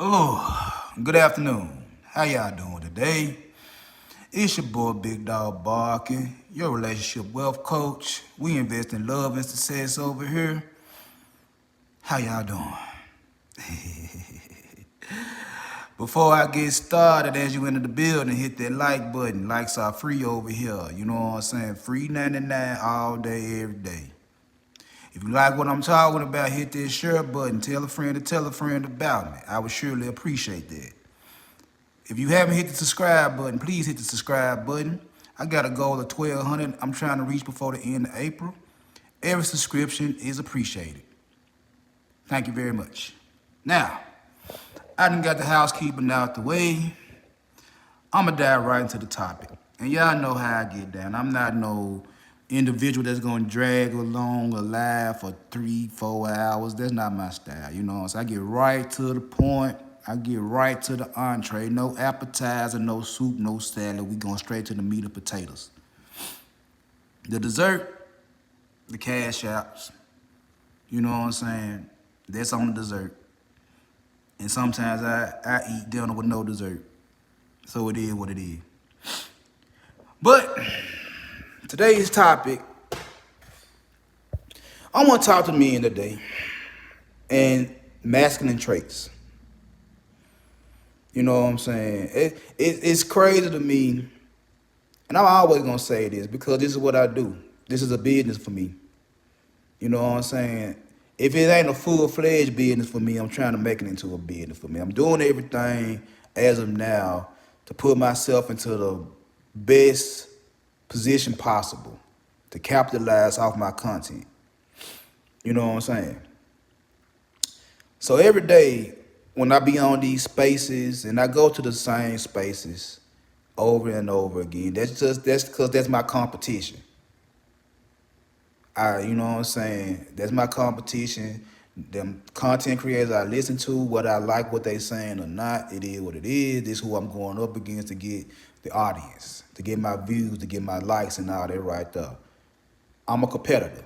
Oh, good afternoon. How y'all doing today? It's your boy Big Dog Barking, your relationship wealth coach. We invest in love and success over here. How y'all doing? Before I get started, as you enter the building, hit that like button. Likes are free over here. You know what I'm saying? Free 99 all day, every day. If you like what I'm talking about, hit that share button. Tell a friend to tell a friend about me. I would surely appreciate that. If you haven't hit the subscribe button, please hit the subscribe button. I got a goal of 1,200 I'm trying to reach before the end of April. Every subscription is appreciated. Thank you very much. Now, I done got the housekeeping out the way. I'ma dive right into the topic. And y'all know how I get down. I'm not no individual that's gonna drag along a live for 3-4 hours. That's not my style, you know. So I get right to the point. I get right to the entree. No appetizer, no soup, no salad. We going straight to the meat and potatoes. The dessert, the cash apps. You know what I'm saying? That's on the dessert. And sometimes I eat dinner with no dessert. So it is what it is. But today's topic, I want to talk to men today and masculine traits. You know what I'm saying? It's crazy to me, and I'm always gonna say this because this is what I do. This is a business for me. You know what I'm saying? If it ain't a full-fledged business for me, I'm trying to make it into a business for me. I'm doing everything as of now to put myself into the best position possible to capitalize off my content. You know what I'm saying? So every day when I be on these spaces and I go to the same spaces over and over again, that's because that's my competition. You know what I'm saying? That's my competition. Them content creators I listen to, whether I like what they saying or not, it is what it is. This is who I'm going up against to get the audience, to get my views, to get my likes and all that right there. I'm a competitor.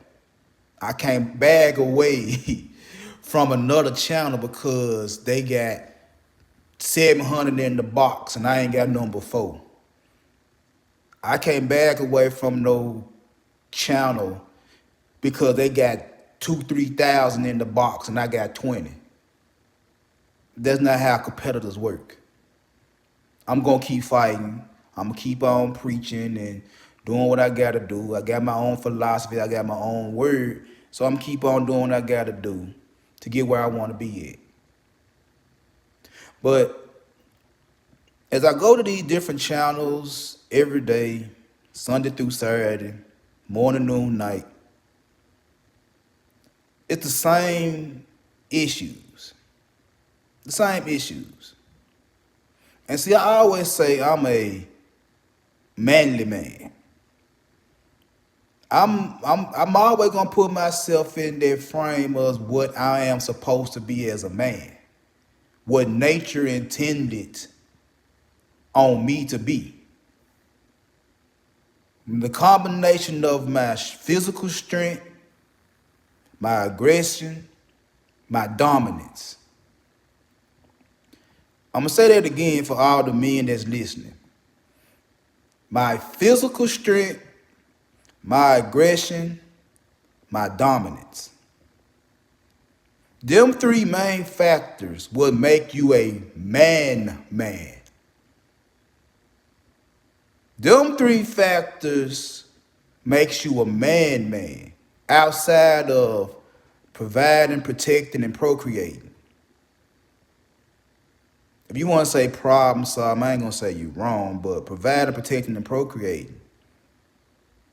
I can't bag away from another channel because they got 700 in the box and I ain't got number 4. I can't back away from no channel because they got 2,000-3,000 in the box and I got 20. That's not how competitors work. I'm gonna keep fighting. I'm gonna keep on preaching and doing what I gotta do. I got my own philosophy. I got my own word. So I'm keep on doing what I gotta do to get where I wanna be at. But as I go to these different channels every day, Sunday through Saturday, morning, noon, night, it's the same issues. The same issues. And see, I always say I'm a manly man. I'm always gonna put myself in that frame of what I am supposed to be as a man, what nature intended on me to be. The combination of my physical strength, my aggression, my dominance. I'm gonna say that again for all the men that's listening. My physical strength, my aggression, my dominance. Them 3 main factors will make you a man. Them 3 factors makes you a man outside of providing, protecting, and procreating. If you want to say problem solving, I ain't gonna say you wrong, but providing, protecting, and procreating.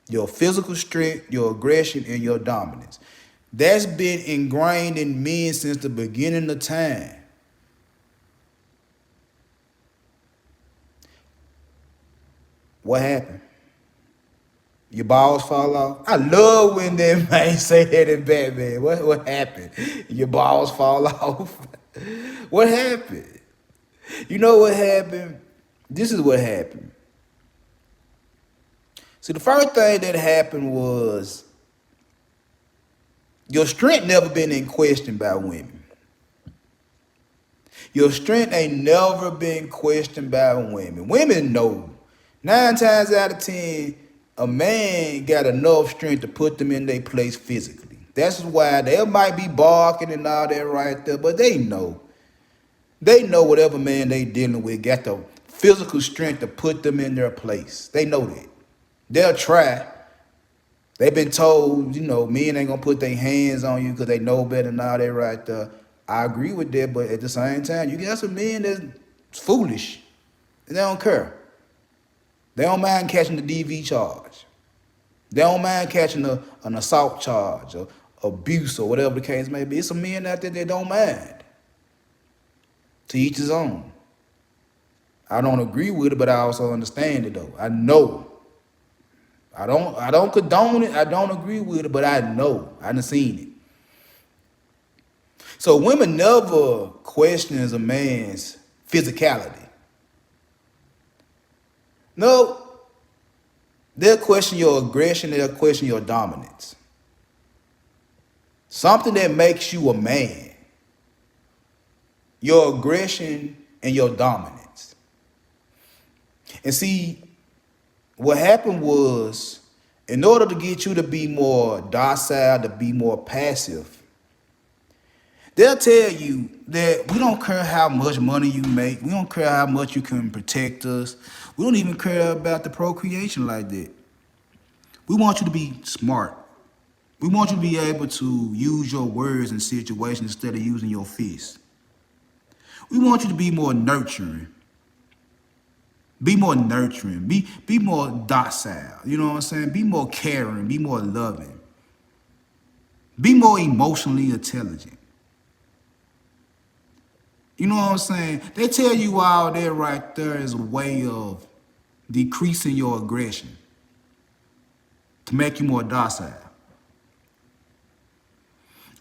Your physical strength, your aggression, and your dominance. That's been ingrained in men since the beginning of time. What happened? Your balls fall off? I love when that man say that in Batman. What happened? Your balls fall off? What happened? You know what happened? This is what happened. See, the first thing that happened was your strength never been in question by women. Your strength ain't never been questioned by women. Women know. 9 times out of 10, a man got enough strength to put them in their place physically. That's why they might be barking and all that right there, but they know. They know whatever man they dealing with got the physical strength to put them in their place. They know that. They'll try. They've been told, men ain't gonna put their hands on you because they know better and all that right there. I agree with that, but at the same time, you got some men that's foolish. And they don't care. They don't mind catching the DV charge. They don't mind catching an assault charge or abuse or whatever the case may be. It's some men out there that don't mind. To each his own. I don't agree with it, but I also understand it though. I know. I don't condone it. I don't agree with it, but I know. I done seen it. So women never questions a man's physicality. No, they'll question your aggression, they'll question your dominance. Something that makes you a man. Your aggression and your dominance. And see, what happened was, in order to get you to be more docile, to be more passive, they'll tell you that we don't care how much money you make. We don't care how much you can protect us. We don't even care about the procreation like that. We want you to be smart. We want you to be able to use your words in situations instead of using your fists. We want you to be more nurturing. Be more nurturing. Be more docile. You know what I'm saying? Be more caring. Be more loving. Be more emotionally intelligent. You know what I'm saying? They tell you all that right there is a way of decreasing your aggression to make you more docile.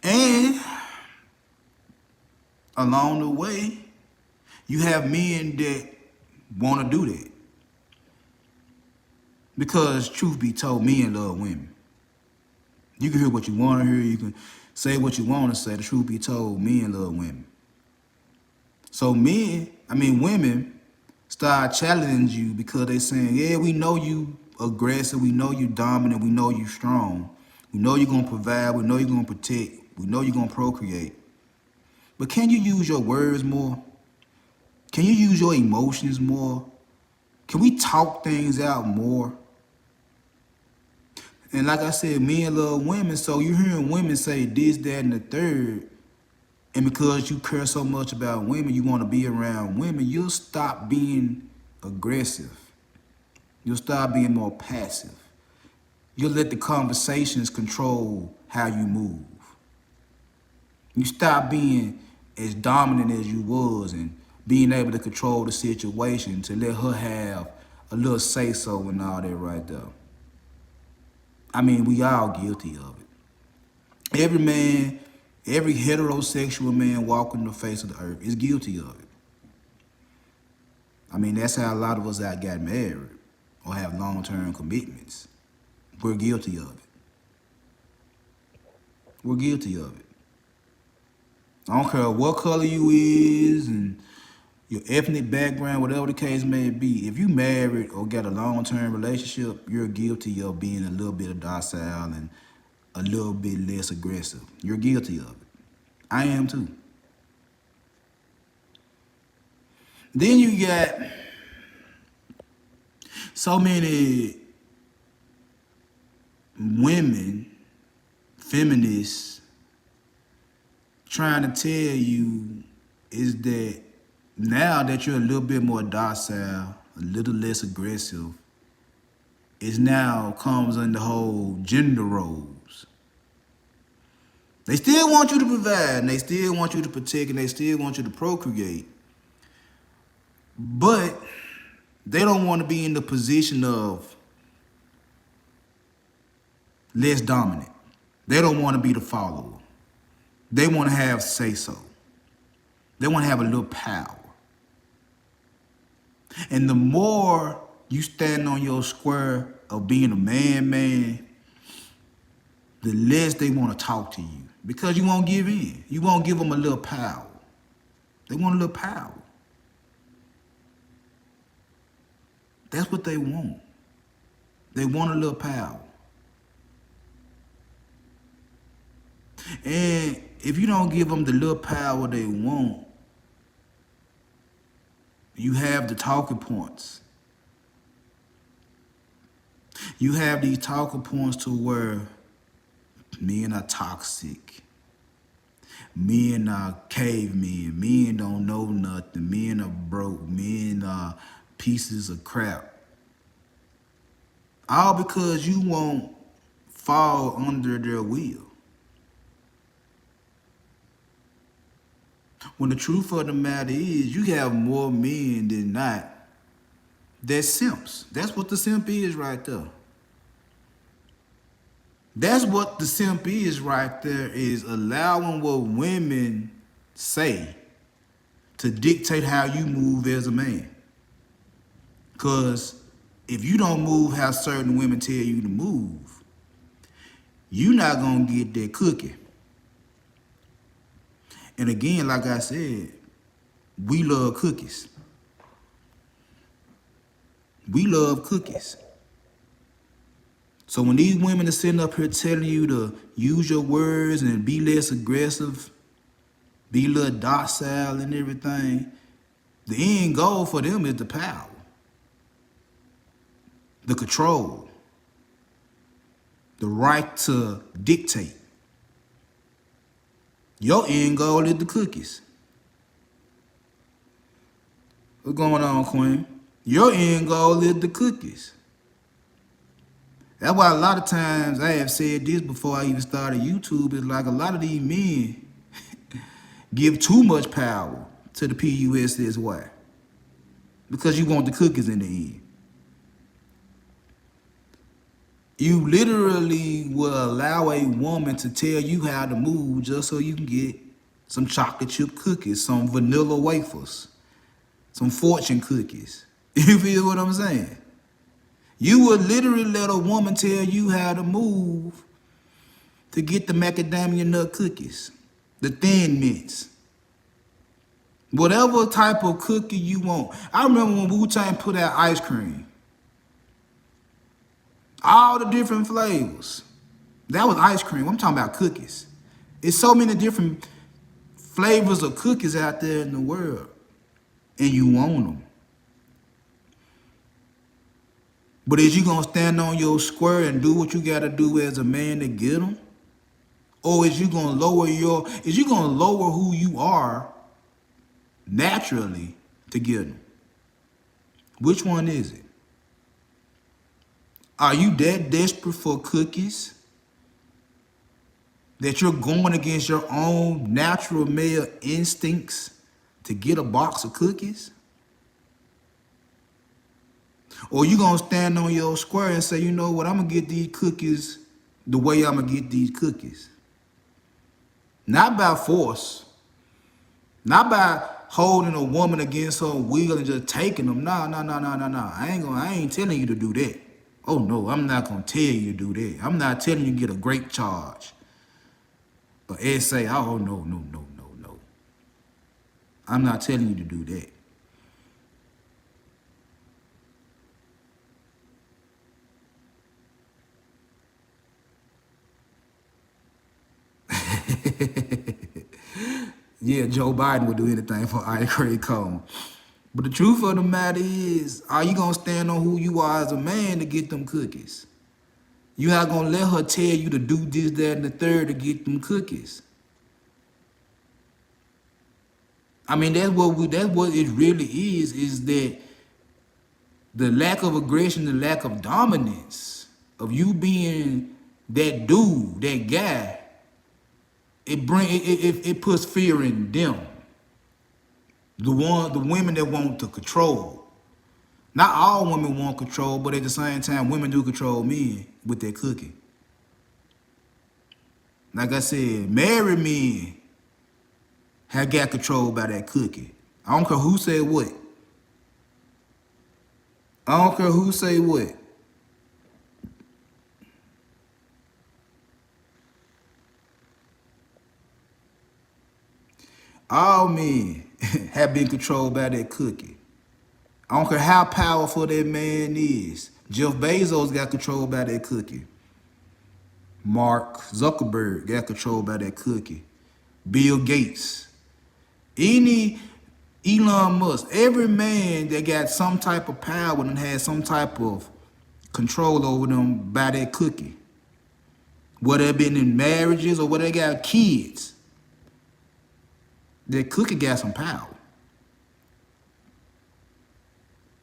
And along the way, you have men that want to do that. Because truth be told, men love women. You can hear what you want to hear. You can say what you want to say. The truth be told, men love women. So women start challenging you because they saying, yeah, we know you aggressive. We know you dominant. We know you strong. We know you're going to provide. We know you're going to protect. We know you're going to procreate. But can you use your words more? Can you use your emotions more? Can we talk things out more? And like I said, men love women, so you're hearing women say this, that, and the third. And because you care so much about women, you want to be around women, you'll stop being aggressive. You'll start being more passive. You'll let the conversations control how you move. You stop being as dominant as you was and being able to control the situation to let her have a little say-so and all that right there. We all guilty of it. Every man, every heterosexual man walking the face of the earth is guilty of it. That's how a lot of us that got married or have long-term commitments. We're guilty of it. We're guilty of it. I don't care what color you is and your ethnic background, whatever the case may be. If you married or got a long-term relationship, you're guilty of being a little bit docile and a little bit less aggressive. You're guilty of it. I am too. Then you got so many women, feminists, trying to tell you is that now that you're a little bit more docile, a little less aggressive, it now comes in the whole gender roles. They still want you to provide, and they still want you to protect, and they still want you to procreate. But they don't want to be in the position of less dominant. They don't want to be the follower. They want to have say-so. They want to have a little power. And the more you stand on your square of being a man, the less they want to talk to you because you won't give in. You won't give them a little power. They want a little power. That's what they want. They want a little power. And if you don't give them the little power they want, you have the talking points. You have these talking points to where men are toxic. Men are cavemen. Men don't know nothing. Men are broke. Men are pieces of crap. All because you won't fall under their will. When the truth of the matter is, you have more men than not that's simps. That's what the simp is right there. That's what the simp is right there, is allowing what women say to dictate how you move as a man. Because if you don't move how certain women tell you to move, you're not going to get that cookie. And again, like I said, we love cookies. We love cookies. So when these women are sitting up here telling you to use your words and be less aggressive, be a little docile and everything, the end goal for them is the power, the control, the right to dictate. Your end goal is the cookies. What's going on, Queen? Your end goal is the cookies. That's why a lot of times, I have said this before I even started YouTube, is like a lot of these men give too much power to the PUSSY because you want the cookies in the end. You literally will allow a woman to tell you how to move just so you can get some chocolate chip cookies, some vanilla wafers, some fortune cookies. You feel what I'm saying? You would literally let a woman tell you how to move to get the macadamia nut cookies, the Thin Mints, whatever type of cookie you want. I remember when Wu-Tang put out ice cream. All the different flavors. That was ice cream. I'm talking about cookies. It's so many different flavors of cookies out there in the world, and you want them. But is you gonna stand on your square and do what you gotta do as a man to get them? Or is you gonna lower who you are naturally to get them? Which one is it? Are you that desperate for cookies that you're going against your own natural male instincts to get a box of cookies? Or you gonna stand on your square and say, you know what, I'm gonna get these cookies the way I'm gonna get these cookies. Not by force. Not by holding a woman against her will and just taking them. No. I ain't telling you to do that. Oh no, I'm not gonna tell you to do that. I'm not telling you to get a great charge. But Ed say, oh no. I'm not telling you to do that. Yeah, Joe Biden would do anything for ice cream cone. But the truth of the matter is, are you gonna stand on who you are as a man to get them cookies? You're not gonna let her tell you to do this, that, and the third to get them cookies. I mean, that's what it really is that the lack of aggression, the lack of dominance, of you being that dude, that guy, it puts fear in them. The women that want to control. Not all women want control, but at the same time, women do control men with their cooking. Like I said, married men have got controlled by that cookie. I don't care who say what. I don't care who say what. All men have been controlled by that cookie. I don't care how powerful that man is. Jeff Bezos got controlled by that cookie. Mark Zuckerberg got controlled by that cookie. Bill Gates. Any Elon Musk. Every man that got some type of power and had some type of control over them by that cookie. Whether it been in marriages or whether they got kids. That cookie got some power.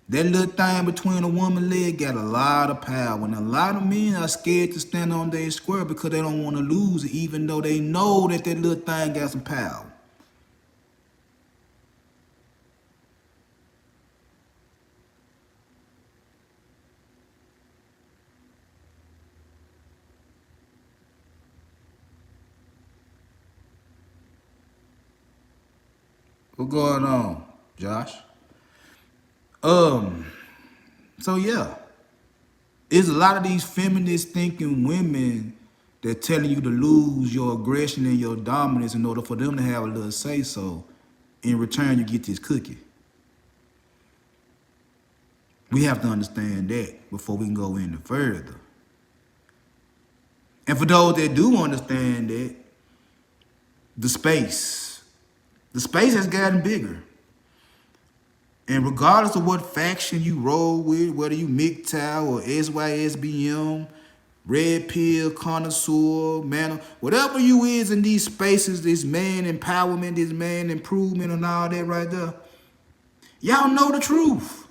That little thing between a woman's leg got a lot of power. And a lot of men are scared to stand on their square because they don't want to lose it, even though they know that that little thing got some power. What's going on, Josh? So yeah. It's a lot of these feminist thinking women that telling you to lose your aggression and your dominance in order for them to have a little say so. In return, you get this cookie. We have to understand that before we can go any further. And for those that do understand that, the space has gotten bigger. And regardless of what faction you roll with, whether you MGTOW or SYSBM, red pill, connoisseur, man, whatever you is in these spaces, this man empowerment, this man improvement and all that right there, y'all know the truth.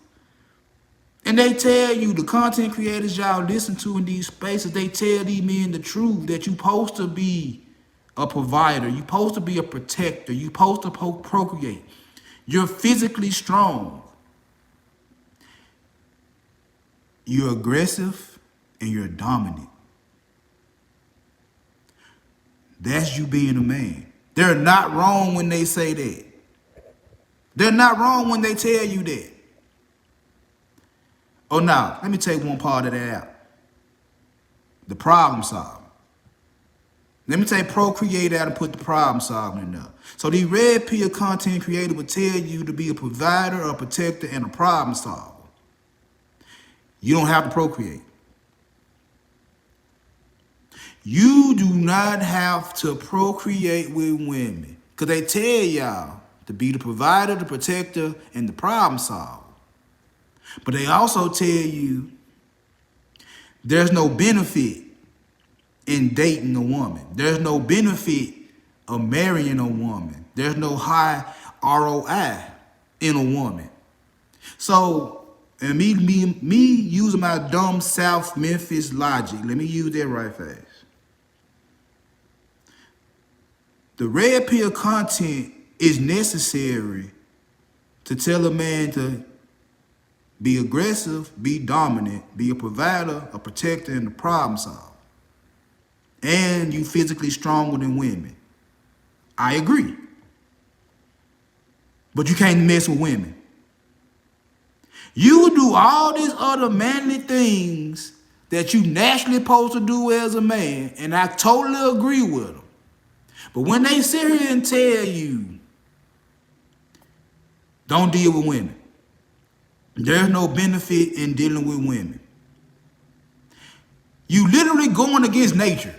And they tell you, the content creators y'all listen to in these spaces, they tell these men the truth, that you supposed to be a provider, you supposed to be a protector, you supposed to procreate. You're physically strong. You're aggressive and you're dominant. That's you being a man. They're not wrong when they say that. They're not wrong when they tell you that. Oh, now, let me take one part of that out. The problem solving. Let me take procreate out and put the problem solving in there. So these red pill content creators will tell you to be a provider, a protector, and a problem solver. You don't have to procreate. You do not have to procreate with women. Because they tell y'all to be the provider, the protector, and the problem solver. But they also tell you there's no benefit in dating a woman. There's no benefit of marrying a woman. There's no high ROI in a woman. So, and me using my dumb South Memphis logic, let me use that right fast. The red pill content is necessary to tell a man to be aggressive, be dominant, be a provider, a protector, and a problem solver. And you physically stronger than women. I agree. But you can't mess with women. You do all these other manly things that you naturally supposed to do as a man, and I totally agree with them. But when they sit here and tell you, don't deal with women, there's no benefit in dealing with women, you literally going against nature.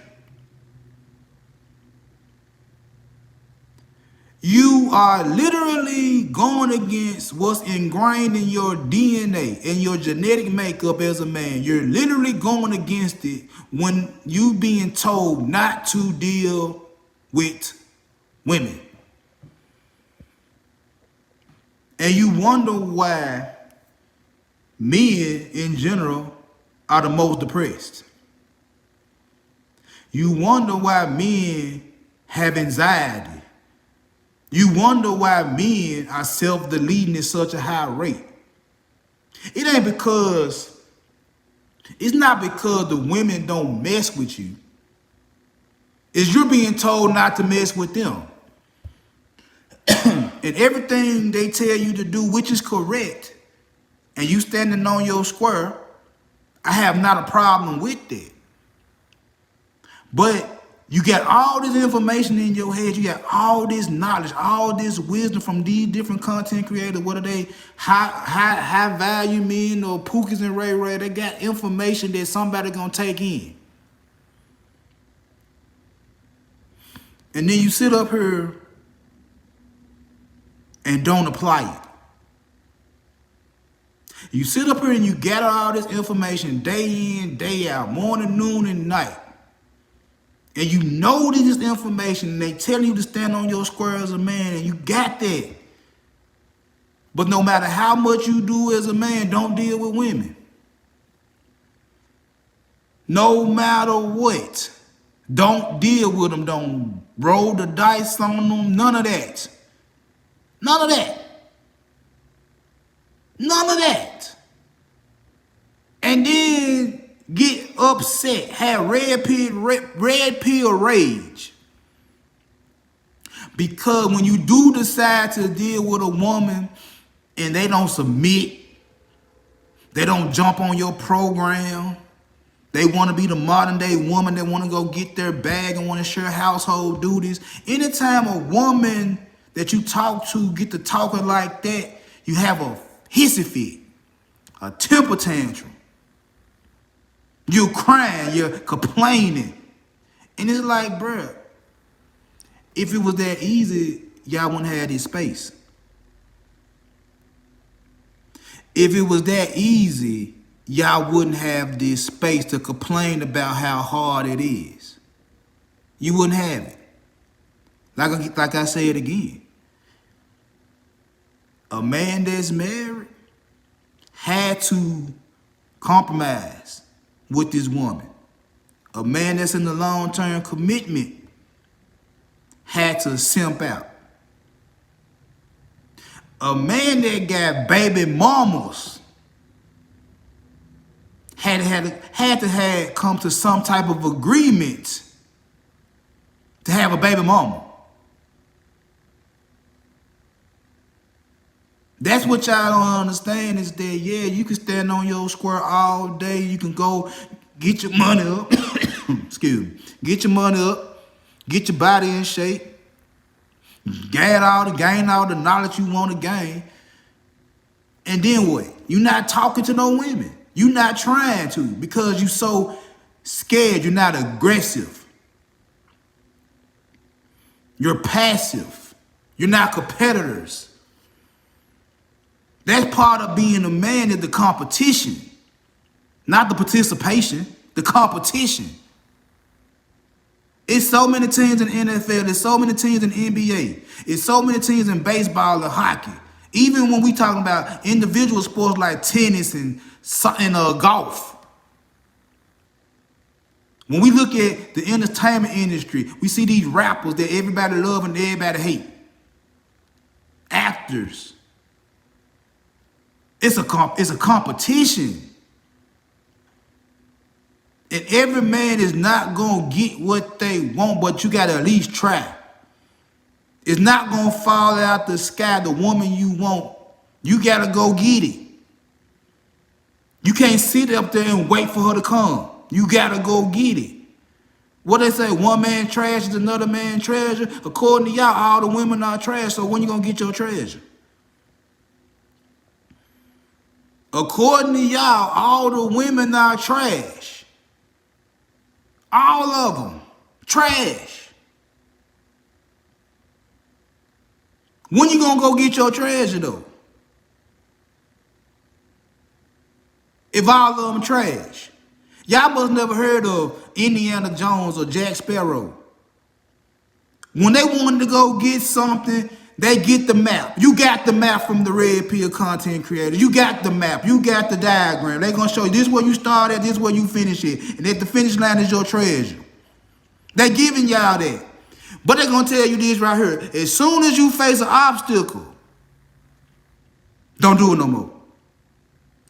You are literally going against what's ingrained in your DNA, in your genetic makeup as a man. You're literally going against it when you being told not to deal with women. And you wonder why men in general are the most depressed. You wonder why men have anxiety. You wonder why men are self-deleting at such a high rate. It ain't because, it's not because the women don't mess with you. It's you're being told not to mess with them. And everything they tell you to do, which is correct, and you standing on your square, I have not a problem with that. But You got all this information in your head. You got all this knowledge, all this wisdom from these different content creators. What are they? High value men or Pookies and Ray Ray? They got information that somebody gonna take in. And then you sit up here and don't apply it. You sit up here and you gather all this information day in, day out, morning, noon, and night. And you know this information, and they tell you to stand on your square as a man, and you got that. But no matter how much you do as a man, don't deal with women. No matter what. Don't deal with them. Don't roll the dice on them. None of that. None of that. None of that. And then get upset, have red pill rage. Because when you do decide to deal with a woman and they don't submit, they don't jump on your program, they want to be the modern day woman, they want to go get their bag and want to share household duties. Anytime a woman that you talk to get to talking like that, you have a hissy fit, a temper tantrum. You're crying, you're complaining. And it's like, bruh, if it was that easy, y'all wouldn't have this space. If it was that easy, y'all wouldn't have this space to complain about how hard it is. You wouldn't have it. Like I said again, a man that's married had to compromise with this woman. A man that's in the long-term commitment had to simp out. A man that got baby mamas had to come to some type of agreement to have a baby mama. That's what y'all don't understand is that, yeah, you can stand on your square all day. You can go get your money up. Excuse me. Get your money up. Get your body in shape. Gain all the knowledge you want to gain. And then what? You're not talking to no women. You're not trying to because you're so scared. You're not aggressive. You're passive. You're not competitors. That's part of being a man is the competition, not the participation, the competition. It's so many teams in the NFL, there's so many teams in the NBA, it's so many teams in baseball and hockey. Even when we talking about individual sports like tennis and golf. When we look at the entertainment industry, we see these rappers that everybody love and everybody hate. Actors. It's a competition. And every man is not going to get what they want, but you got to at least try. It's not going to fall out the sky, the woman you want. You got to go get it. You can't sit up there and wait for her to come. You got to go get it. What they say, one man trash is another man treasure. According to y'all, all the women are trash, so when you going to get your treasure? According to y'all, all the women are trash. All of them. Trash. When you gonna go get your treasure though? If all of them trash. Y'all must never heard of Indiana Jones or Jack Sparrow. When they wanted to go get something, they get the map. You got the map from the Red Pill content creator. You got the map. You got the diagram. They're going to show you this is where you start at, this is where you finish it. And at the finish line is your treasure. They're giving y'all that. But they're going to tell you this right here. As soon as you face an obstacle, don't do it no more.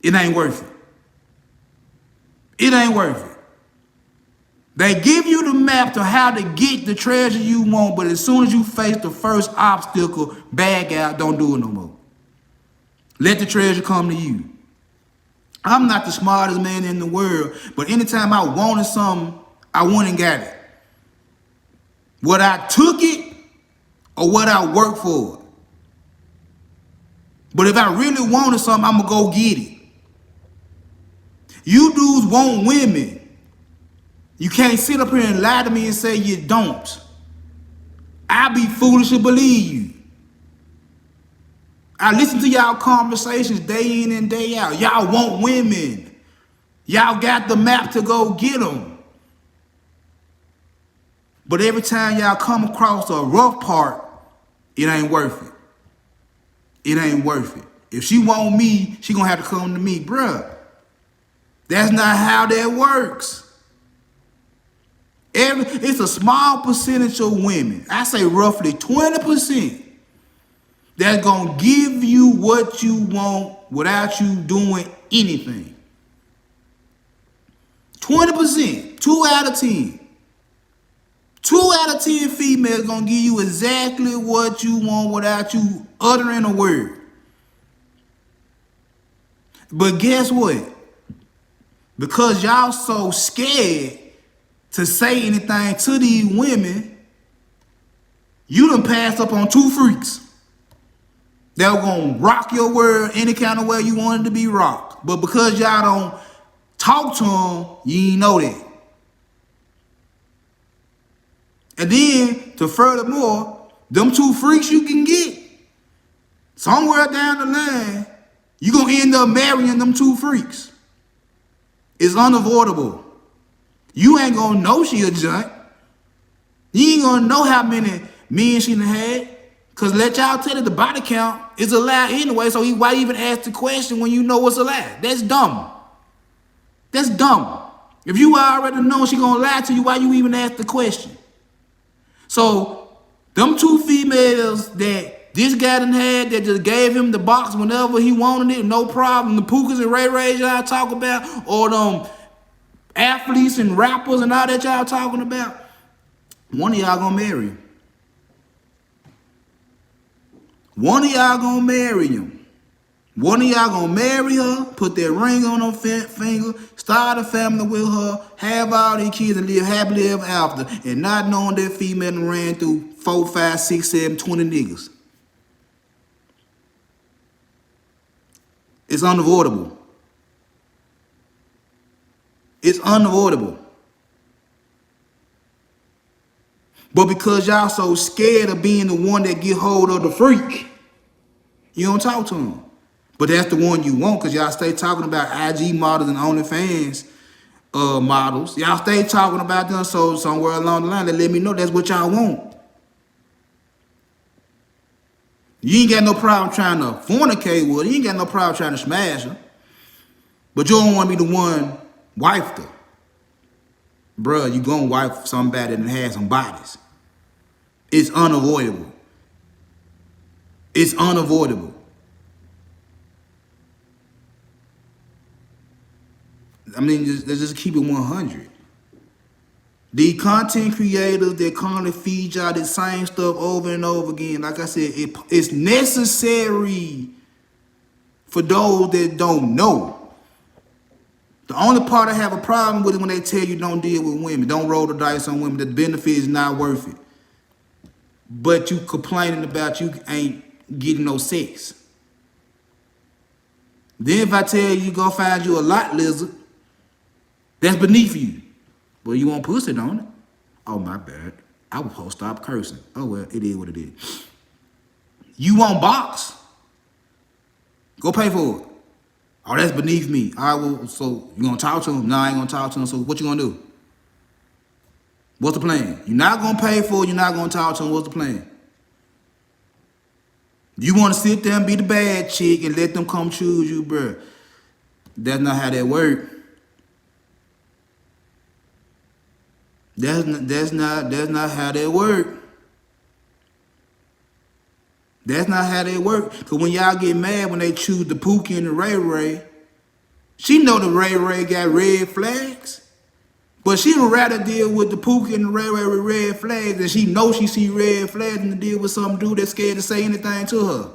It ain't worth it. It ain't worth it. They give you the map to how to get the treasure you want, but as soon as you face the first obstacle, bag out, don't do it no more. Let the treasure come to you. I'm not the smartest man in the world, but anytime I wanted something, I went and got it. Whether I took it or what I worked for it. But if I really wanted something, I'm going to go get it. You dudes want women. You can't sit up here and lie to me and say you don't. I be foolish to believe you. I listen to y'all conversations day in and day out. Y'all want women. Y'all got the map to go get them. But every time y'all come across a rough part, it ain't worth it. It ain't worth it. If she want me, she gonna have to come to me. Bruh, that's not how that works. It's a small percentage of women, I say roughly 20%, that's gonna give you what you want without you doing anything. 20%, 2 out of 10. 2 out of 10 females gonna give you exactly what you want without you uttering a word. But guess what? Because y'all so scared to say anything to these women, you done passed up on 2 freaks that were gonna rock your world any kind of way you wanted to be rocked. But because y'all don't talk to them, you ain't know that. And then, to furthermore, them 2 freaks you can get, somewhere down the line, you gonna end up marrying them 2 freaks. It's unavoidable. You ain't gonna know she a junk. You ain't gonna know how many men she done had. Cause let y'all tell you the body count is a lie anyway, so why even ask the question when you know it's a lie? That's dumb. That's dumb. If you already know she gonna lie to you, why you even ask the question? So, them 2 females that this guy done had that just gave him the box whenever he wanted it, no problem. The Pookas and Ray Rays y'all talk about, or them athletes and rappers and all that y'all talking about, one of y'all gonna marry him. One of y'all gonna marry him. One of y'all gonna marry her, put that ring on her finger, start a family with her, have all these kids and live happily ever after, and not knowing that female done ran through 4, 5, 6, 7, 20 niggas. It's unavoidable. It's unavoidable. But because y'all so scared of being the one that get hold of the freak, you don't talk to him. But that's the one you want, because y'all stay talking about IG models and OnlyFans models. Y'all stay talking about them, so somewhere along the line, they let me know that's what y'all want. You ain't got no problem trying to fornicate with her. You ain't got no problem trying to smash her. But you don't want to be the one wifed her. Bruh, you gonna wife somebody that has some bodies. It's unavoidable. It's unavoidable. I mean, let's just keep it 100. The content creators that constantly feed y'all the same stuff over and over again, like I said, it's necessary for those that don't know. The only part I have a problem with is when they tell you don't deal with women, don't roll the dice on women, the benefit is not worth it. But you complaining about you ain't getting no sex. Then if I tell you go find you a lot lizard, that's beneath you. Well, you want pussy, don't it? Oh, my bad. I was supposed to stop cursing. Oh, well, it is what it is. You want box? Go pay for it. Oh, that's beneath me. All right, well, so you gonna talk to him? No, I ain't gonna talk to him. So what you gonna do? What's the plan? You're not gonna pay for it. You're not gonna talk to him. What's the plan? You wanna sit there and be the bad chick and let them come choose you, bruh. That's not how that works. That's not how that work. That's not how they work. Cause when y'all get mad when they choose the Pookie and the Ray Ray, she know the Ray Ray got red flags, but she would rather deal with the Pookie and the Ray Ray with red flags, and she knows she see red flags, than to deal with some dude that's scared to say anything to her.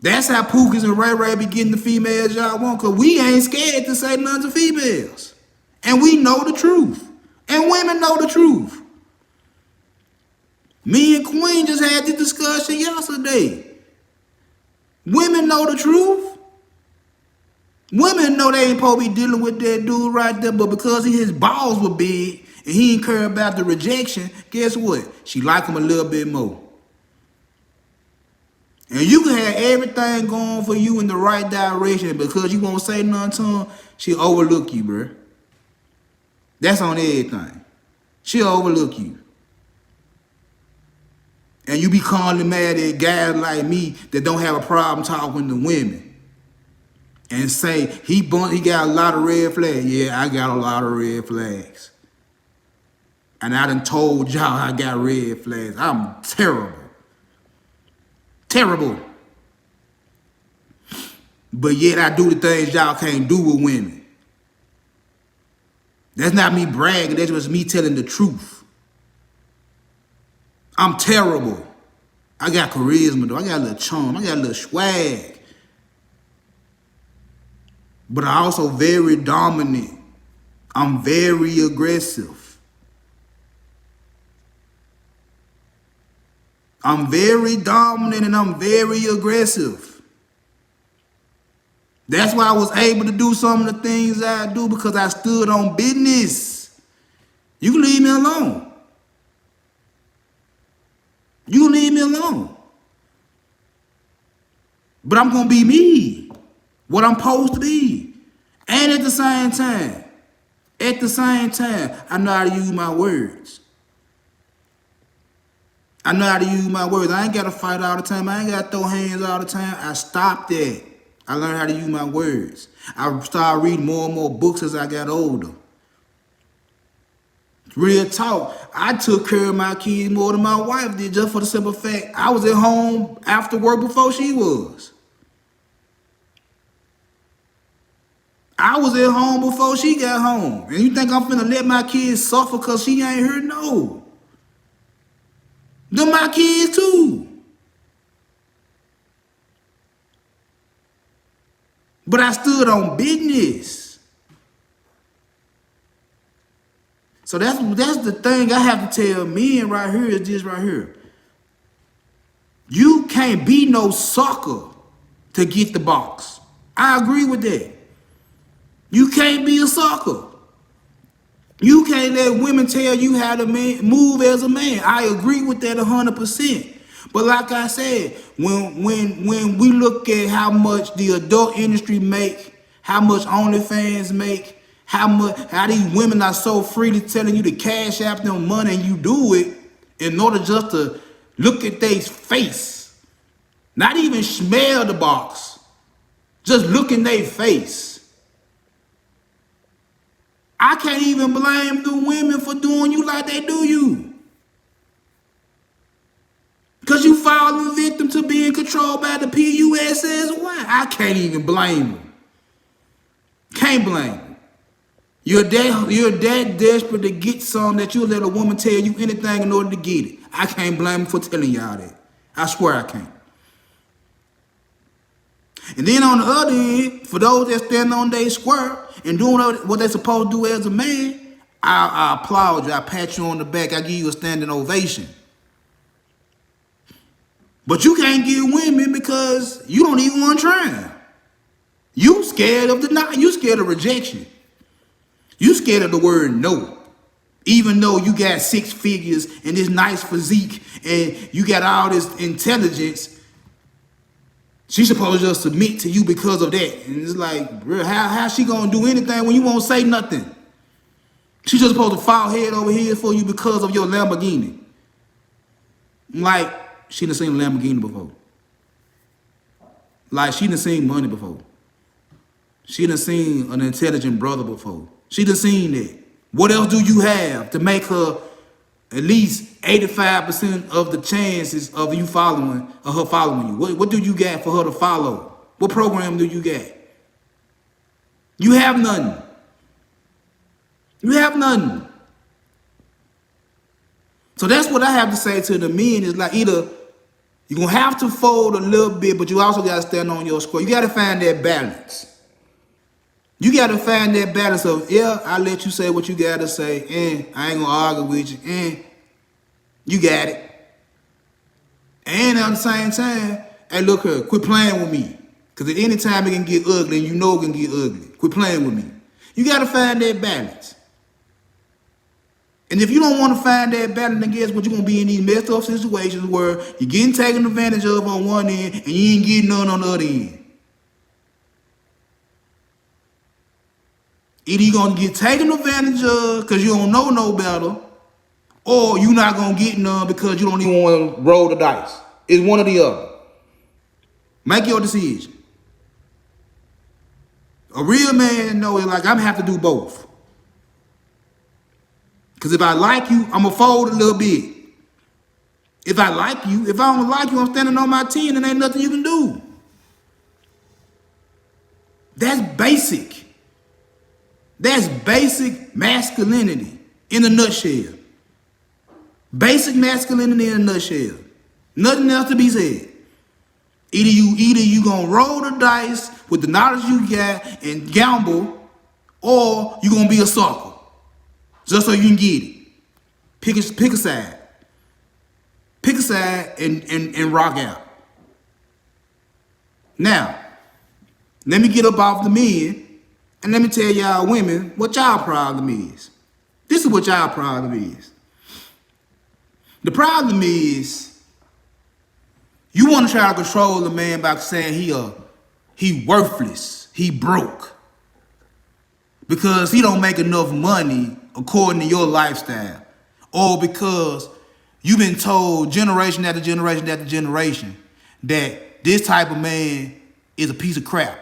That's how Pookies and Ray Ray be getting the females y'all want, cause we ain't scared to say nothing to females. And we know the truth. And women know the truth. Me and Queen just had this discussion yesterday. Women know the truth. Women know they ain't supposed to be dealing with that dude right there, but because his balls were big and he ain't care about the rejection, guess what? She like him a little bit more. And you can have everything going for you in the right direction, because you won't say nothing to him, she'll overlook you, bruh. That's on everything. She'll overlook you. And you be calling mad at guys like me that don't have a problem talking to women. And say, he got a lot of red flags. Yeah, I got a lot of red flags. And I done told y'all I got red flags. I'm terrible. Terrible. But yet I do the things y'all can't do with women. That's not me bragging. That's just me telling the truth. I'm terrible. I got charisma, though. I got a little charm. I got a little swag. But I'm also very dominant. I'm very aggressive. I'm very dominant and I'm very aggressive. That's why I was able to do some of the things I do, because I stood on business. You can leave me alone. You can leave me alone. But I'm going to be me. What I'm supposed to be. And at the same time, I know how to use my words. I know how to use my words. I ain't got to fight all the time. I ain't got to throw hands all the time. I stopped that. I learned how to use my words. I started reading more and more books as I got older. Real talk, I took care of my kids more than my wife did, just for the simple fact I was at home after work before she was. I was at home before she got home. And you think I'm finna let my kids suffer because she ain't here? No. They're my kids too. But I stood on business. So that's the thing I have to tell men right here, is this right here. You can't be no sucker to get the box. I agree with that. You can't be a sucker. You can't let women tell you how to move as a man. I agree with that 100%. But like I said, when we look at how much the adult industry make, how much OnlyFans make, how these women are so freely telling you to cash out them money, and you do it in order just to look at their face. Not even smell the box. Just look in their face. I can't even blame the women for doing you like they do you. Because you falling victim to being controlled by the PUSSY. I can't even blame them. Can't blame them. You're that desperate to get something that you'll let a woman tell you anything in order to get it. I can't blame them for telling y'all that. I swear I can't. And then on the other end, for those that stand on their square and doing what they're supposed to do as a man, I applaud you. I pat you on the back. I give you a standing ovation. But you can't get women because you don't even want to try. You scared of you scared of rejection. You scared of the word no. Even though you got 6 figures and this nice physique and you got all this intelligence, she's supposed to just submit to you because of that. And it's like, bro, how's she gonna do anything when you won't say nothing? She's just supposed to fall head over heels for you because of your Lamborghini. Like, she done seen a Lamborghini before. Like, she done seen money before. She done seen an intelligent brother before. She done seen that. What else do you have to make her at least 85% of the chances of her following you? What do you got for her to follow? What program do you got? You have nothing. You have nothing. So that's what I have to say to the men, is like, either you're going to have to fold a little bit, but you also got to stand on your square. You got to find that balance. You got to find that balance of, yeah, I let you say what you got to say, and I ain't going to argue with you, and you got it. And at the same time, hey, look here, quit playing with me. Because at any time it can get ugly, and you know it can get ugly. Quit playing with me. You got to find that balance. And if you don't want to find that balance, then guess what? You're going to be in these messed up situations where you're getting taken advantage of on one end, and you ain't getting none on the other end. Either you're going to get taken advantage of because you don't know no better, or you're not going to get none because you don't even want to roll the dice. It's one or the other. Make your decision. A real man knows, like, I'm going to have to do both. Because if I like you, I'm going to fold a little bit. If I like you, if I don't like you, I'm standing on my 10 and ain't nothing you can do. That's basic. That's basic masculinity in a nutshell. Basic masculinity in a nutshell. Nothing else to be said. Either you gonna roll the dice with the knowledge you got and gamble, or you gonna be a sucker. Just so you can get it. Pick a side. Pick a side and rock out. Now, let me get up off the men and let me tell y'all women what y'all problem is. This is what y'all problem is. The problem is you want to try to control the man by saying he worthless, he broke. Because he don't make enough money according to your lifestyle. Or because you've been told generation after generation after generation that this type of man is a piece of crap.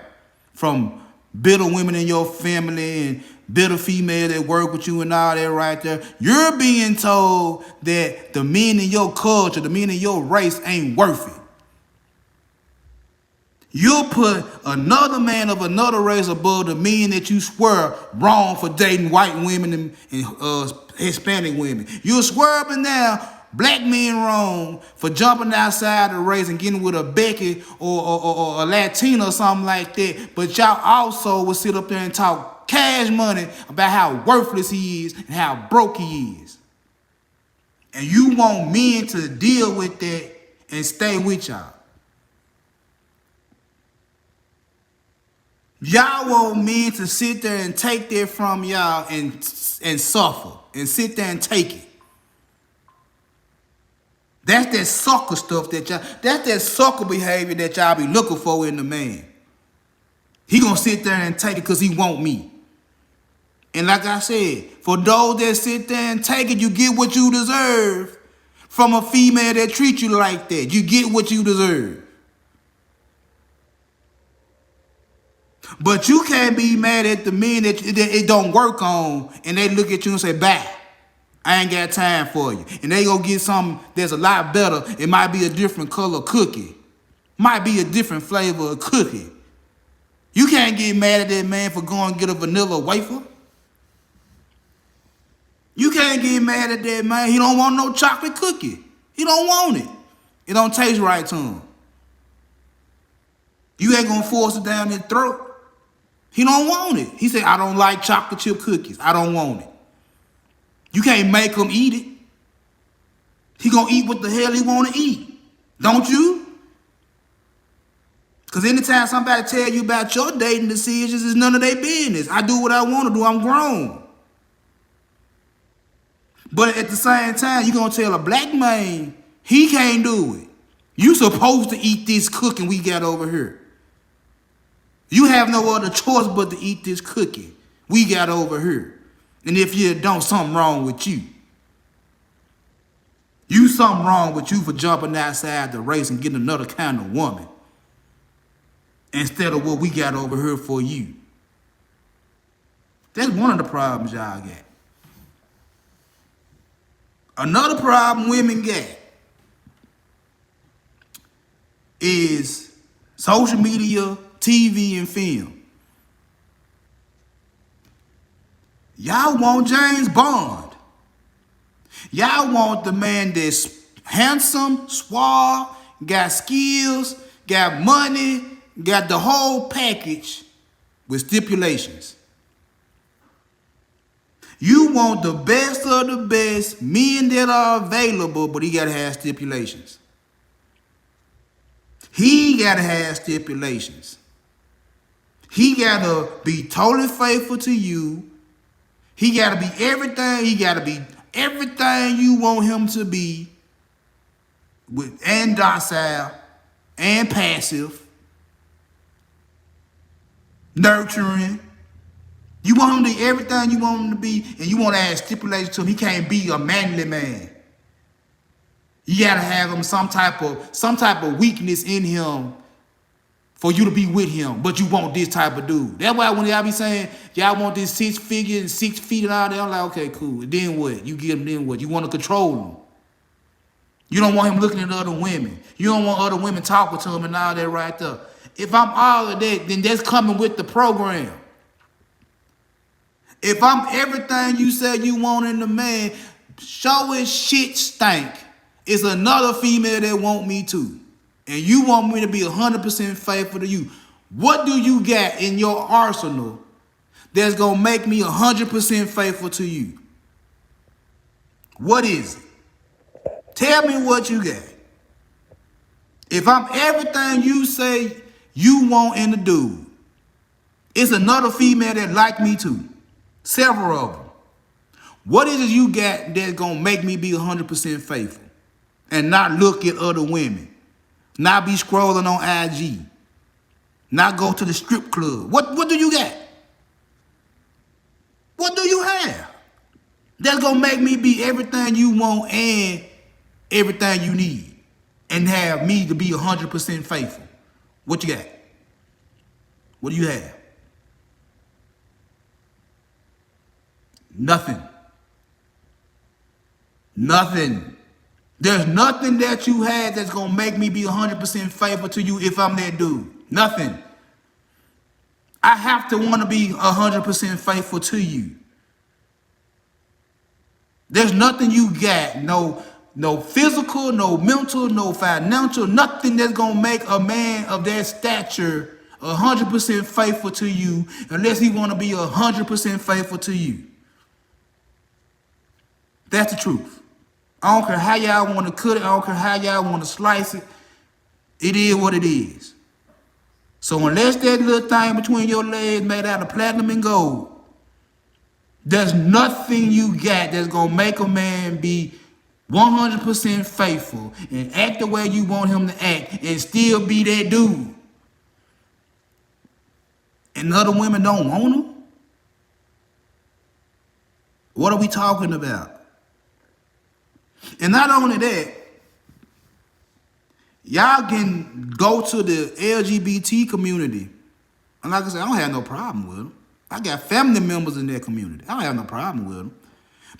From bitter women in your family and bitter females that work with you and all that right there. You're being told that the men in your culture, the men in your race ain't worth it. You'll put another man of another race above the men that you swear wrong for dating white women and Hispanic women. You're swerving now black men wrong for jumping outside the race and getting with a Becky or a Latina or something like that. But y'all also will sit up there and talk cash money about how worthless he is and how broke he is. And you want men to deal with that and stay with y'all. Y'all want men to sit there and take that from y'all and suffer and sit there and take it. That's that sucker stuff that's that sucker behavior that y'all be looking for in the man. He gonna sit there and take it because he want me. And like I said, for those that sit there and take it, you get what you deserve from a female that treats you like that. You get what you deserve. But you can't be mad at the men that it don't work on and they look at you and say, bye, I ain't got time for you. And they go get something that's a lot better. It might be a different color cookie. Might be a different flavor of cookie. You can't get mad at that man for going and get a vanilla wafer. You can't get mad at that man. He don't want no chocolate cookie. He don't want it. It don't taste right to him. You ain't gonna force it down his throat. He don't want it. He said, I don't like chocolate chip cookies. I don't want it. You can't make him eat it. He gonna eat what the hell he wanna eat. Don't you? Because anytime somebody tell you about your dating decisions, it's none of their business. I do what I want to do. I'm grown. But at the same time, you gonna tell a black man he can't do it. You supposed to eat this cookie we got over here. You have no other choice but to eat this cookie we got over here. And if you don't, something wrong with you. Something wrong with you for jumping outside the race and getting another kind of woman instead of what we got over here for you. That's one of the problems y'all got. Another problem women got is social media, TV, and film. Y'all want James Bond. Y'all want the man that's handsome, suave, got skills, got money, got the whole package, with stipulations. You want the best of the best men that are available, but he got to have stipulations. He got to have stipulations. He got to be totally faithful to you. He got to be everything. He got to be everything you want him to be, and docile, and passive, nurturing. You want him to be everything you want him to be, and you want to add stipulations to him. He can't be a manly man. You gotta have him some type of weakness in him for you to be with him. But you want this type of dude. That's why when y'all be saying y'all want this 6 figure and 6 feet and all that, I'm like, okay, cool. Then what? You get him. Then what? You want to control him. You don't want him looking at other women. You don't want other women talking to him and all that right there. If I'm all of that, then that's coming with the program. If I'm everything you said you want in the man, show his shit stank. It's another female that want me too. And you want me to be 100% faithful to you. What do you got in your arsenal that's going to make me 100% faithful to you? What is it? Tell me what you got. If I'm everything you say you want in a dude, it's another female that like me too. Several of them. What is it you got that's going to make me be 100% faithful and not look at other women, not be scrolling on IG, not go to the strip club? What do you got? What do you have that's going to make me be everything you want and everything you need and have me to be 100% faithful? What you got? What do you have? Nothing. Nothing. There's nothing that you had that's going to make me be 100% faithful to you if I'm that dude. Nothing. I have to want to be 100% faithful to you. There's nothing you got, no physical, no mental, no financial, nothing that's going to make a man of that stature 100% faithful to you unless he want to be 100% faithful to you. That's the truth. I don't care how y'all want to cut it. I don't care how y'all want to slice it. It is what it is. So unless that little thing between your legs made out of platinum and gold, there's nothing you got that's going to make a man be 100% faithful and act the way you want him to act and still be that dude. And other women don't want him? What are we talking about? And not only that, y'all can go to the LGBT community. And like I said, I don't have no problem with them. I got family members in that community. I don't have no problem with them.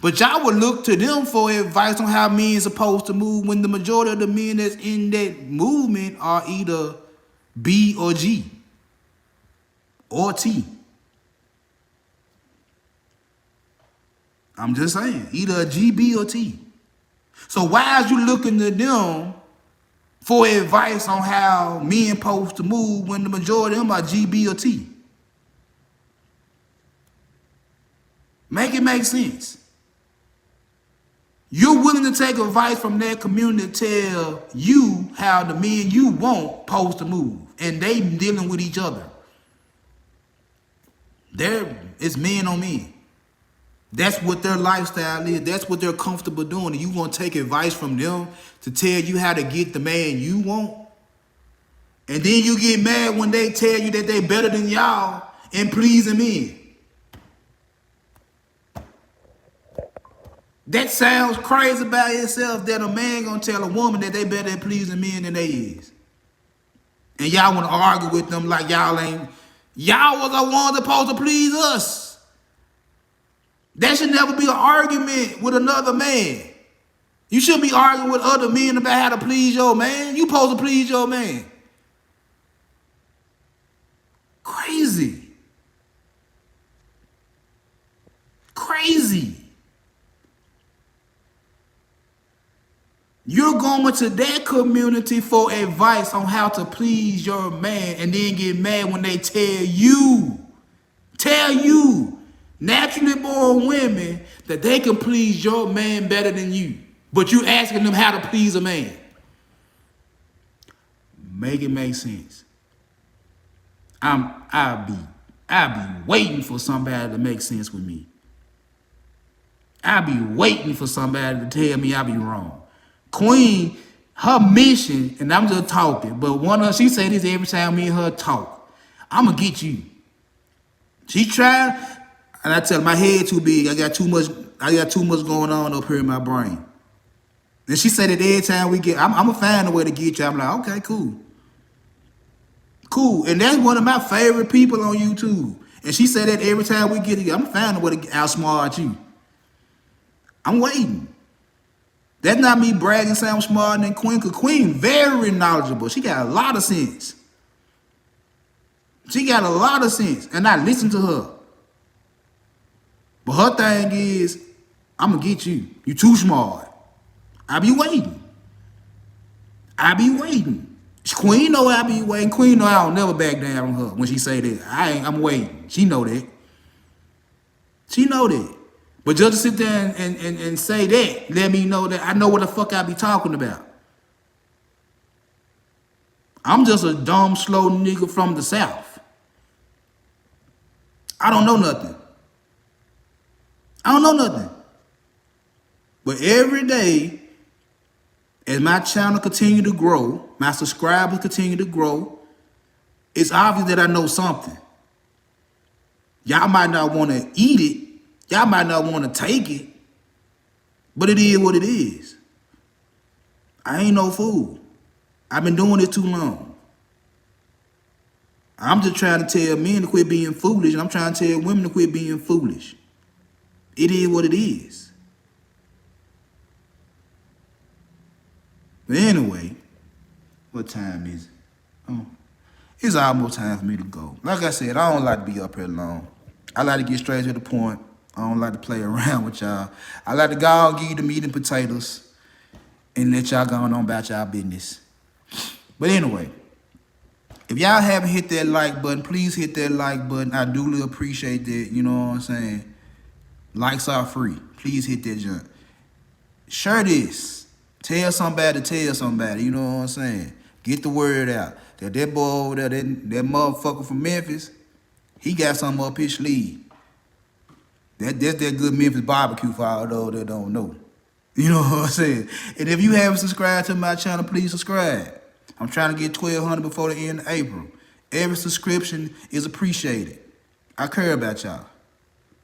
But y'all would look to them for advice on how men are supposed to move when the majority of the men that's in that movement are either B or G or T. I'm just saying, either a G, B, or T. So why is you looking to them for advice on how men supposed to move when the majority of them are G, B, or T? Make it make sense. You're willing to take advice from that community to tell you how the men you want supposed to move, and they dealing with each other. It's men on men. That's what their lifestyle is. That's what they're comfortable doing. And you want to take advice from them to tell you how to get the man you want? And then you get mad when they tell you that they better than y'all and pleasing men. That sounds crazy by itself, that a man gonna tell a woman that they better at pleasing men than they is. And y'all want to argue with them like y'all was the ones supposed to please us. That should never be an argument with another man. You shouldn't be arguing with other men about how to please your man. You supposed to please your man. Crazy. Crazy. You're going to that community for advice on how to please your man and then get mad when they tell you tell you, naturally born women, that they can please your man better than you. But you asking them how to please a man. Make it make sense. I'll be waiting for somebody to make sense with me. I'll be waiting for somebody to tell me I be wrong. Queen, her mission, and I'm just talking, but she say this every time me and her talk. I'ma get you. She trying, and I tell her, my head too big. I got too much going on up here in my brain. And she said that every time we get, I'm gonna find a way to get you. I'm like, okay, cool. Cool. And that's one of my favorite people on YouTube. And she said that every time we get together, I'm gonna find a way to outsmart you. I'm waiting. That's not me bragging saying I'm smarter than Queen, because Queen very knowledgeable. She got a lot of sense. She got a lot of sense. And I listen to her. But her thing is, I'm gonna get you. You too smart. I be waiting. Queen know I be waiting. Queen know I don't never back down on her when she say that. I'm waiting. She know that. She know that. But just to sit there and say that, let me know that I know what the fuck I be talking about. I'm just a dumb, slow nigga from the South. I don't know nothing. But every day, as my channel continue to grow, my subscribers continue to grow, it's obvious that I know something. Y'all might not want to eat it. Y'all might not want to take it. But it is what it is. I ain't no fool. I've been doing it too long. I'm just trying to tell men to quit being foolish, and I'm trying to tell women to quit being foolish. It is what it is. But anyway, what time is it? Oh, it's almost time for me to go. Like I said, I don't like to be up here long. I like to get straight to the point. I don't like to play around with y'all. I like to go and give you the meat and potatoes and let y'all go on about y'all business. But anyway, if y'all haven't hit that like button, please hit that like button. I do appreciate that. You know what I'm saying? Likes are free. Please hit that junk. Share this. Tell somebody to tell somebody. You know what I'm saying? Get the word out. That boy over there, that motherfucker from Memphis, he got something up his sleeve. That's that good Memphis barbecue for all those that don't know. You know what I'm saying? And if you haven't subscribed to my channel, please subscribe. I'm trying to get 1,200 before the end of April. Every subscription is appreciated. I care about y'all.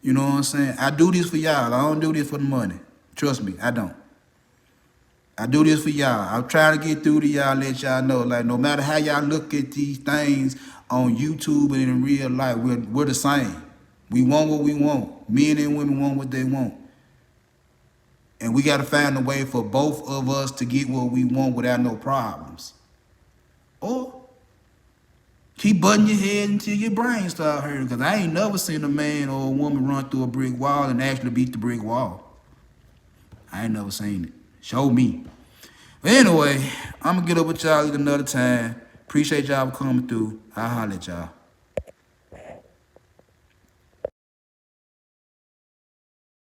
You know what I'm saying? I do this for y'all. I don't do this for the money. Trust me, I don't. I do this for y'all. I'm trying to get through to y'all, let y'all know, like, no matter how y'all look at these things on YouTube and in real life, we're the same. We want what we want. Men and women want what they want. And we got to find a way for both of us to get what we want without no problems. Or keep butting your head until your brain start hurting, because I ain't never seen a man or a woman run through a brick wall and actually beat the brick wall. I ain't never seen it. Show me. But anyway, I'm going to get up with y'all another time. Appreciate y'all for coming through. I'll holler at y'all.